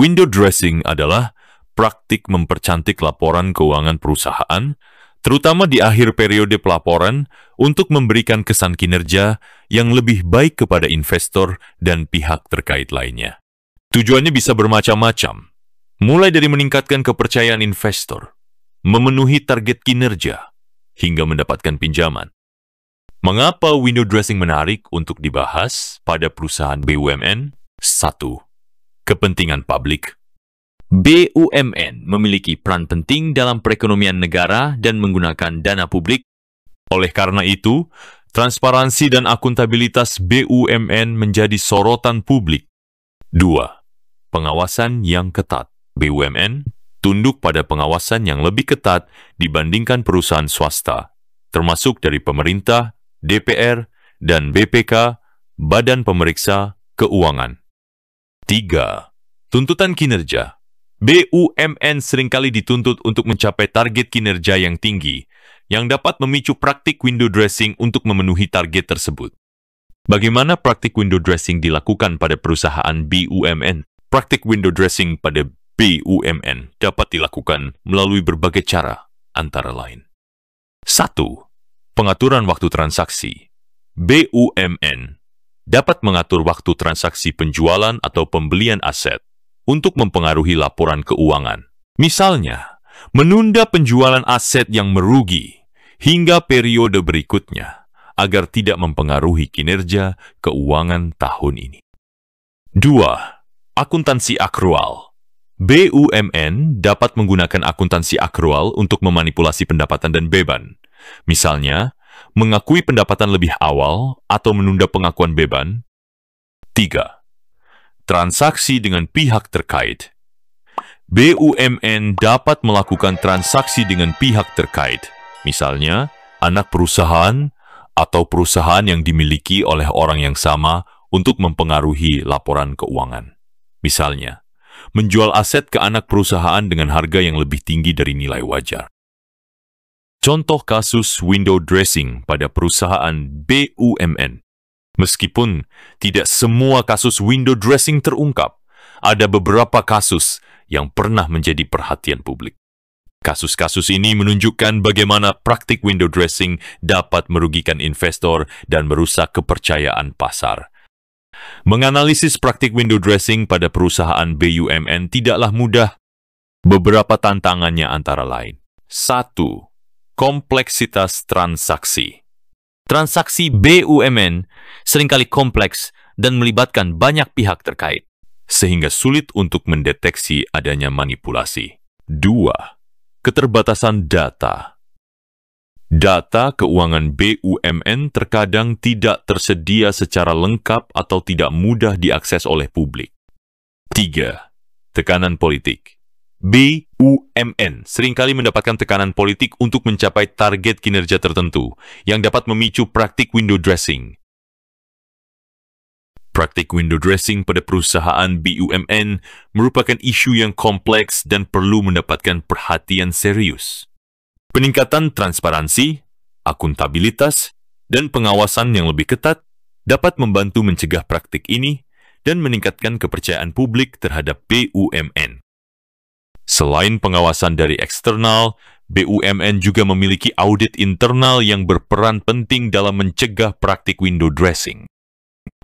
Window dressing adalah praktik mempercantik laporan keuangan perusahaan, terutama di akhir periode pelaporan untuk memberikan kesan kinerja yang lebih baik kepada investor dan pihak terkait lainnya. Tujuannya bisa bermacam-macam, mulai dari meningkatkan kepercayaan investor, memenuhi target kinerja, hingga mendapatkan pinjaman. Mengapa window dressing menarik untuk dibahas pada perusahaan BUMN? 1. Kepentingan publik. BUMN memiliki peran penting dalam perekonomian negara dan menggunakan dana publik. Oleh karena itu, transparansi dan akuntabilitas BUMN menjadi sorotan publik. 2. Pengawasan yang ketat. BUMN tunduk pada pengawasan yang lebih ketat dibandingkan perusahaan swasta, termasuk dari pemerintah, DPR, dan BPK, Badan Pemeriksa Keuangan. 3. Tuntutan kinerja. BUMN seringkali dituntut untuk mencapai target kinerja yang tinggi, yang dapat memicu praktik window dressing untuk memenuhi target tersebut. Bagaimana praktik window dressing dilakukan pada perusahaan BUMN? Praktik window dressing pada BUMN dapat dilakukan melalui berbagai cara, antara lain. 1. Pengaturan waktu transaksi. BUMN dapat mengatur waktu transaksi penjualan atau pembelian aset untuk mempengaruhi laporan keuangan. Misalnya, menunda penjualan aset yang merugi hingga periode berikutnya agar tidak mempengaruhi kinerja keuangan tahun ini. 2. Akuntansi akrual. BUMN dapat menggunakan akuntansi akrual untuk memanipulasi pendapatan dan beban. Misalnya, mengakui pendapatan lebih awal atau menunda pengakuan beban. 3. Transaksi dengan pihak terkait. BUMN dapat melakukan transaksi dengan pihak terkait, misalnya anak perusahaan atau perusahaan yang dimiliki oleh orang yang sama untuk mempengaruhi laporan keuangan. Misalnya, menjual aset ke anak perusahaan dengan harga yang lebih tinggi dari nilai wajar. Contoh kasus window dressing pada perusahaan BUMN. Meskipun tidak semua kasus window dressing terungkap, ada beberapa kasus yang pernah menjadi perhatian publik. Kasus-kasus ini menunjukkan bagaimana praktik window dressing dapat merugikan investor dan merusak kepercayaan pasar. Menganalisis praktik window dressing pada perusahaan BUMN tidaklah mudah. Beberapa tantangannya antara lain. 1. Kompleksitas transaksi. Transaksi BUMN seringkali kompleks dan melibatkan banyak pihak terkait, sehingga sulit untuk mendeteksi adanya manipulasi. 2. Keterbatasan data. Data keuangan BUMN terkadang tidak tersedia secara lengkap atau tidak mudah diakses oleh publik. 3. Tekanan politik. BUMN seringkali mendapatkan tekanan politik untuk mencapai target kinerja tertentu yang dapat memicu praktik window dressing. Praktik window dressing pada perusahaan BUMN merupakan isu yang kompleks dan perlu mendapatkan perhatian serius. Peningkatan transparansi, akuntabilitas, dan pengawasan yang lebih ketat dapat membantu mencegah praktik ini dan meningkatkan kepercayaan publik terhadap BUMN. Selain pengawasan dari eksternal, BUMN juga memiliki audit internal yang berperan penting dalam mencegah praktik window dressing.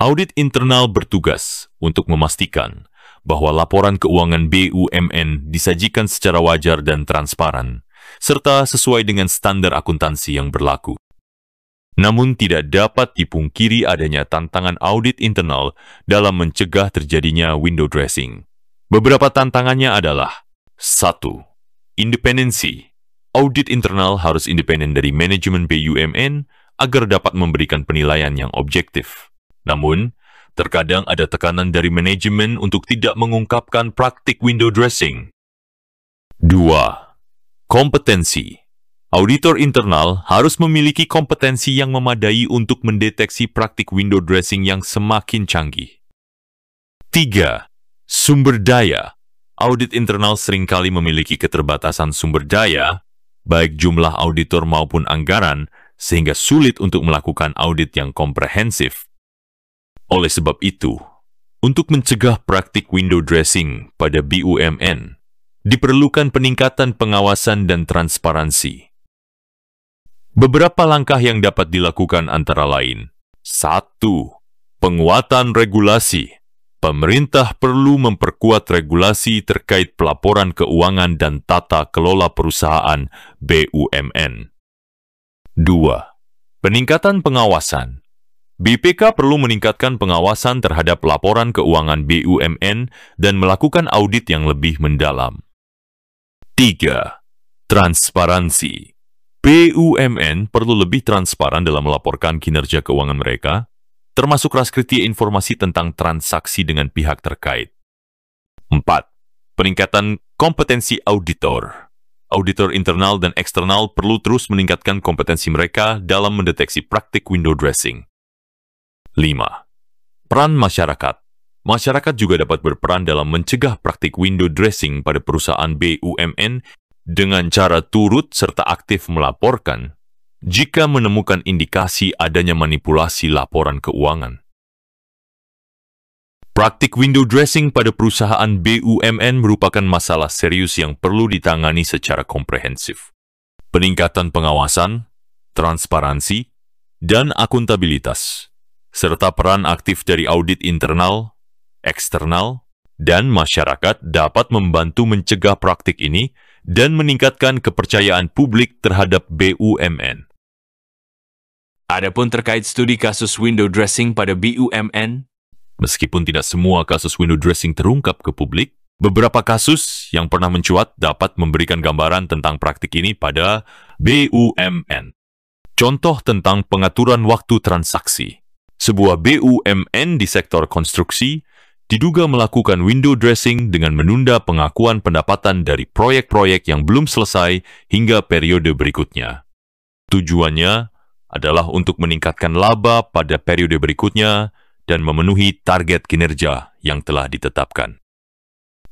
Audit internal bertugas untuk memastikan bahwa laporan keuangan BUMN disajikan secara wajar dan transparan, serta sesuai dengan standar akuntansi yang berlaku. Namun tidak dapat dipungkiri adanya tantangan audit internal dalam mencegah terjadinya window dressing. Beberapa tantangannya adalah 1. Independensi. Audit internal harus independen dari manajemen BUMN agar dapat memberikan penilaian yang objektif. Namun, terkadang ada tekanan dari manajemen untuk tidak mengungkapkan praktik window dressing. 2. Kompetensi. Auditor internal harus memiliki kompetensi yang memadai untuk mendeteksi praktik window dressing yang semakin canggih. 3. Sumber daya. Audit internal seringkali memiliki keterbatasan sumber daya, baik jumlah auditor maupun anggaran, sehingga sulit untuk melakukan audit yang komprehensif. Oleh sebab itu, Untuk mencegah praktik window dressing pada BUMN, diperlukan peningkatan pengawasan dan transparansi. Beberapa langkah yang dapat dilakukan antara lain. 1. Penguatan regulasi. Pemerintah perlu memperkuat regulasi terkait pelaporan keuangan dan tata kelola perusahaan BUMN. 2. Peningkatan pengawasan. BPK perlu meningkatkan pengawasan terhadap laporan keuangan BUMN dan melakukan audit yang lebih mendalam. 3. Transparansi. BUMN perlu lebih transparan dalam melaporkan kinerja keuangan mereka, termasuk raskripsi informasi tentang transaksi dengan pihak terkait. 4. Peningkatan kompetensi auditor. Auditor internal dan eksternal perlu terus meningkatkan kompetensi mereka dalam mendeteksi praktik window dressing. 5. Peran masyarakat. Masyarakat juga dapat berperan dalam mencegah praktik window dressing pada perusahaan BUMN dengan cara turut serta aktif melaporkan jika menemukan indikasi adanya manipulasi laporan keuangan. Praktik window dressing pada perusahaan BUMN merupakan masalah serius yang perlu ditangani secara komprehensif. Peningkatan pengawasan, transparansi, dan akuntabilitas, serta peran aktif dari audit internal, eksternal, dan masyarakat dapat membantu mencegah praktik ini dan meningkatkan kepercayaan publik terhadap BUMN. Adapun terkait studi kasus window dressing pada BUMN, meskipun tidak semua kasus window dressing terungkap ke publik, beberapa kasus yang pernah mencuat dapat memberikan gambaran tentang praktik ini pada BUMN. Contoh tentang pengaturan waktu transaksi. Sebuah BUMN di sektor konstruksi diduga melakukan window dressing dengan menunda pengakuan pendapatan dari proyek-proyek yang belum selesai hingga periode berikutnya. Tujuannya adalah untuk meningkatkan laba pada periode berikutnya dan memenuhi target kinerja yang telah ditetapkan.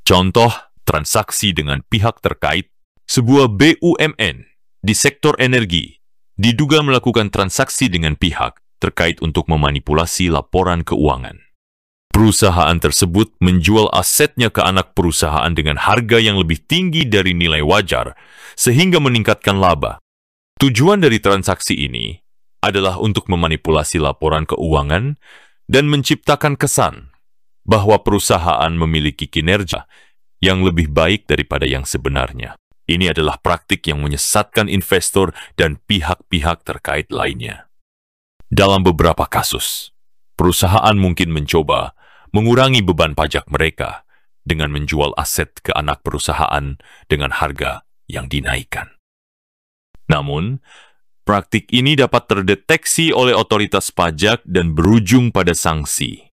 Contoh transaksi dengan pihak terkait, sebuah BUMN di sektor energi diduga melakukan transaksi dengan pihak terkait untuk memanipulasi laporan keuangan. Perusahaan tersebut menjual asetnya ke anak perusahaan dengan harga yang lebih tinggi dari nilai wajar, sehingga meningkatkan laba. Tujuan dari transaksi ini adalah untuk memanipulasi laporan keuangan dan menciptakan kesan bahwa perusahaan memiliki kinerja yang lebih baik daripada yang sebenarnya. Ini adalah praktik yang menyesatkan investor dan pihak-pihak terkait lainnya. Dalam beberapa kasus, perusahaan mungkin mencoba mengurangi beban pajak mereka dengan menjual aset ke anak perusahaan dengan harga yang dinaikkan. Namun, praktik ini dapat terdeteksi oleh otoritas pajak dan berujung pada sanksi.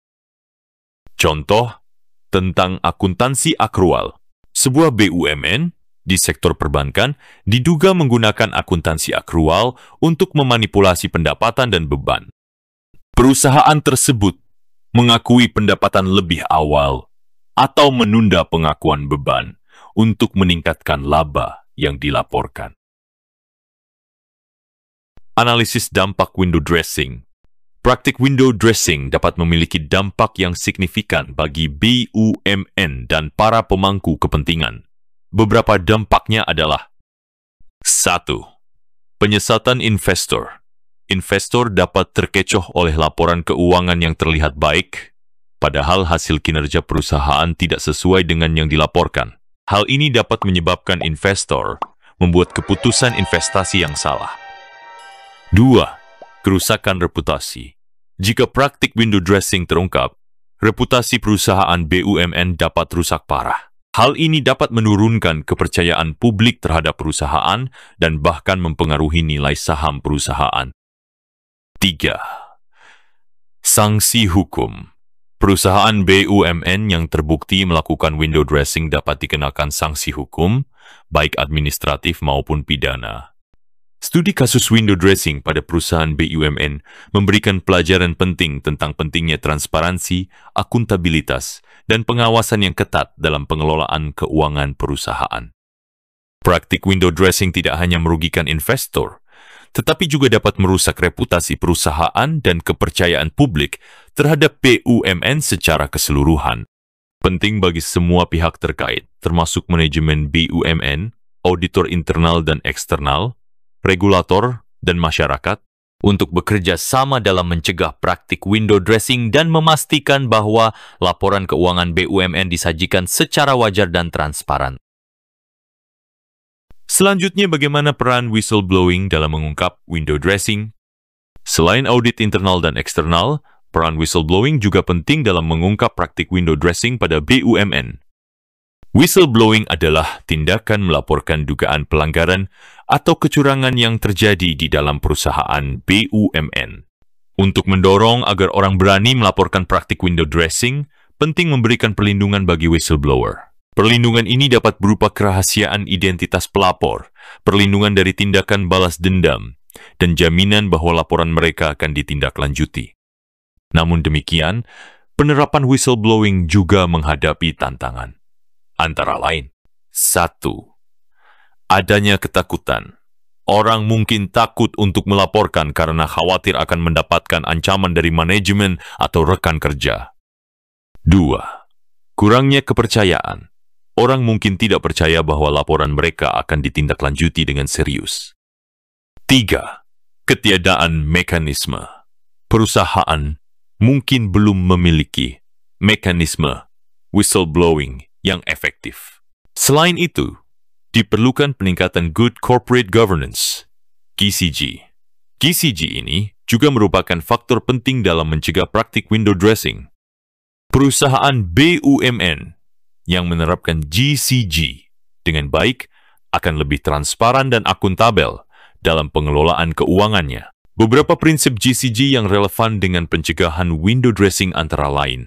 Contoh tentang akuntansi akrual. Sebuah BUMN di sektor perbankan diduga menggunakan akuntansi akrual untuk memanipulasi pendapatan dan beban. Perusahaan tersebut mengakui pendapatan lebih awal atau menunda pengakuan beban untuk meningkatkan laba yang dilaporkan. Analisis dampak window dressing. Praktik window dressing dapat memiliki dampak yang signifikan bagi BUMN dan para pemangku kepentingan. Beberapa dampaknya adalah 1. Penyesatan investor. Investor dapat terkecoh oleh laporan keuangan yang terlihat baik, padahal hasil kinerja perusahaan tidak sesuai dengan yang dilaporkan. Hal ini dapat menyebabkan investor membuat keputusan investasi yang salah. 2. Kerusakan reputasi. Jika praktik window dressing terungkap, reputasi perusahaan BUMN dapat rusak parah. Hal ini dapat menurunkan kepercayaan publik terhadap perusahaan dan bahkan mempengaruhi nilai saham perusahaan. 3. Sanksi hukum. Perusahaan BUMN yang terbukti melakukan window dressing dapat dikenakan sanksi hukum, baik administratif maupun pidana. Studi kasus window dressing pada perusahaan BUMN memberikan pelajaran penting tentang pentingnya transparansi, akuntabilitas, dan pengawasan yang ketat dalam pengelolaan keuangan perusahaan. Praktik window dressing tidak hanya merugikan investor, tetapi juga dapat merusak reputasi perusahaan dan kepercayaan publik terhadap BUMN secara keseluruhan. Penting bagi semua pihak terkait, termasuk manajemen BUMN, auditor internal dan eksternal, regulator, dan masyarakat, untuk bekerja sama dalam mencegah praktik window dressing dan memastikan bahwa laporan keuangan BUMN disajikan secara wajar dan transparan. Selanjutnya, bagaimana peran whistleblowing dalam mengungkap window dressing? Selain audit internal dan eksternal, peran whistleblowing juga penting dalam mengungkap praktik window dressing pada BUMN. Whistleblowing adalah tindakan melaporkan dugaan pelanggaran atau kecurangan yang terjadi di dalam perusahaan BUMN. Untuk mendorong agar orang berani melaporkan praktik window dressing, penting memberikan perlindungan bagi whistleblower. Perlindungan ini dapat berupa kerahasiaan identitas pelapor, perlindungan dari tindakan balas dendam, dan jaminan bahwa laporan mereka akan ditindaklanjuti. Namun demikian, penerapan whistleblowing juga menghadapi tantangan. Antara lain, 1. Adanya ketakutan. Orang mungkin takut untuk melaporkan karena khawatir akan mendapatkan ancaman dari manajemen atau rekan kerja. 2. Kurangnya kepercayaan. Orang mungkin tidak percaya bahwa laporan mereka akan ditindaklanjuti dengan serius. 3. Ketiadaan mekanisme. Perusahaan mungkin belum memiliki mekanisme whistleblowing yang efektif. Selain itu, diperlukan peningkatan Good Corporate Governance, GCG. GCG ini juga merupakan faktor penting dalam mencegah praktik window dressing. Perusahaan BUMN yang menerapkan GCG dengan baik akan lebih transparan dan akuntabel dalam pengelolaan keuangannya. Beberapa prinsip GCG yang relevan dengan pencegahan window dressing antara lain.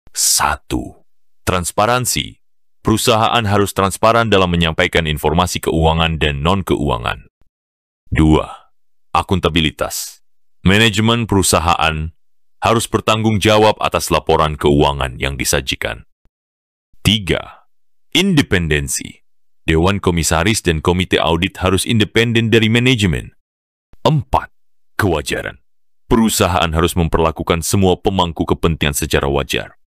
1. Transparansi. Perusahaan harus transparan dalam menyampaikan informasi keuangan dan non-keuangan. 2. Akuntabilitas. Manajemen perusahaan harus bertanggung jawab atas laporan keuangan yang disajikan. 3. Independensi. Dewan Komisaris dan Komite Audit harus independen dari manajemen. 4. Kewajaran. Perusahaan harus memperlakukan semua pemangku kepentingan secara wajar.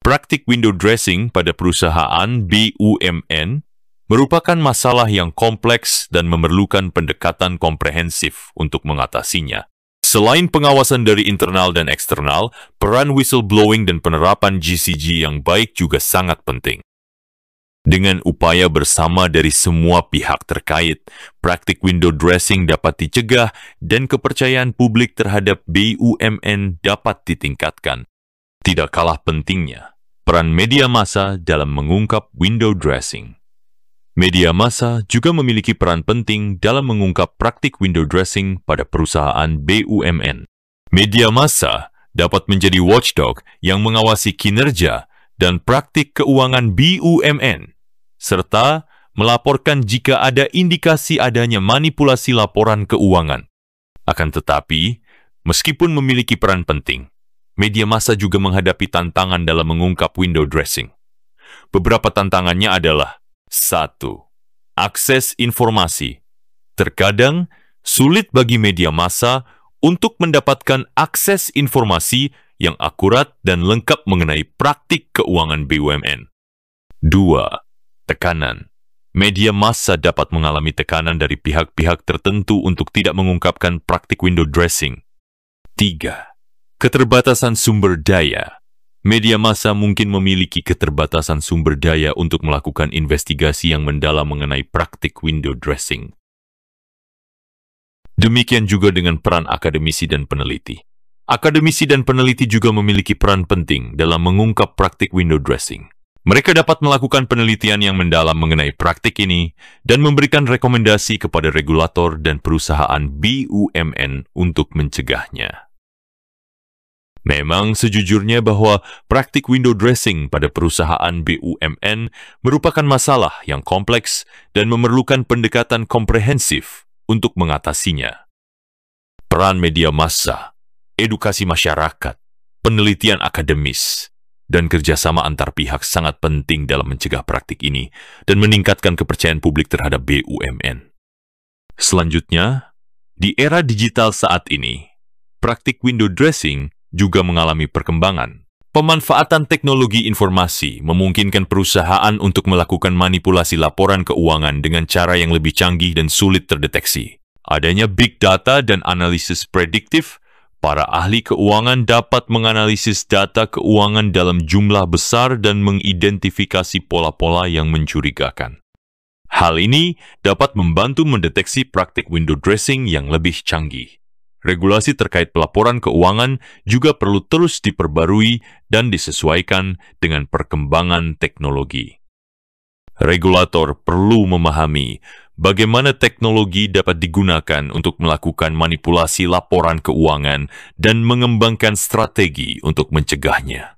Praktik window dressing pada perusahaan BUMN merupakan masalah yang kompleks dan memerlukan pendekatan komprehensif untuk mengatasinya. Selain pengawasan dari internal dan eksternal, peran whistleblowing dan penerapan GCG yang baik juga sangat penting. Dengan upaya bersama dari semua pihak terkait, praktik window dressing dapat dicegah dan kepercayaan publik terhadap BUMN dapat ditingkatkan. Tidak kalah pentingnya, peran media massa dalam mengungkap window dressing. Media massa juga memiliki peran penting dalam mengungkap praktik window dressing pada perusahaan BUMN. Media massa dapat menjadi watchdog yang mengawasi kinerja dan praktik keuangan BUMN, serta melaporkan jika ada indikasi adanya manipulasi laporan keuangan. Akan tetapi, meskipun memiliki peran penting, media massa juga menghadapi tantangan dalam mengungkap window dressing. Beberapa tantangannya adalah: 1. Akses informasi. Terkadang sulit bagi media massa untuk mendapatkan akses informasi yang akurat dan lengkap mengenai praktik keuangan BUMN. 2. Tekanan. Media massa dapat mengalami tekanan dari pihak-pihak tertentu untuk tidak mengungkapkan praktik window dressing. 3. Keterbatasan sumber daya. Media massa mungkin memiliki keterbatasan sumber daya untuk melakukan investigasi yang mendalam mengenai praktik window dressing. Demikian juga dengan peran akademisi dan peneliti. Akademisi dan peneliti juga memiliki peran penting dalam mengungkap praktik window dressing. Mereka dapat melakukan penelitian yang mendalam mengenai praktik ini dan memberikan rekomendasi kepada regulator dan perusahaan BUMN untuk mencegahnya. Memang sejujurnya bahwa praktik window dressing pada perusahaan BUMN merupakan masalah yang kompleks dan memerlukan pendekatan komprehensif untuk mengatasinya. Peran media massa, edukasi masyarakat, penelitian akademis, dan kerjasama antar pihak sangat penting dalam mencegah praktik ini dan meningkatkan kepercayaan publik terhadap BUMN. Selanjutnya, di era digital saat ini, praktik window dressing juga mengalami perkembangan. Pemanfaatan teknologi informasi memungkinkan perusahaan untuk melakukan manipulasi laporan keuangan dengan cara yang lebih canggih dan sulit terdeteksi. Adanya big data dan analisis prediktif, para ahli keuangan dapat menganalisis data keuangan dalam jumlah besar dan mengidentifikasi pola-pola yang mencurigakan. Hal ini dapat membantu mendeteksi praktik window dressing yang lebih canggih. Regulasi terkait pelaporan keuangan juga perlu terus diperbarui dan disesuaikan dengan perkembangan teknologi. Regulator perlu memahami bagaimana teknologi dapat digunakan untuk melakukan manipulasi laporan keuangan dan mengembangkan strategi untuk mencegahnya.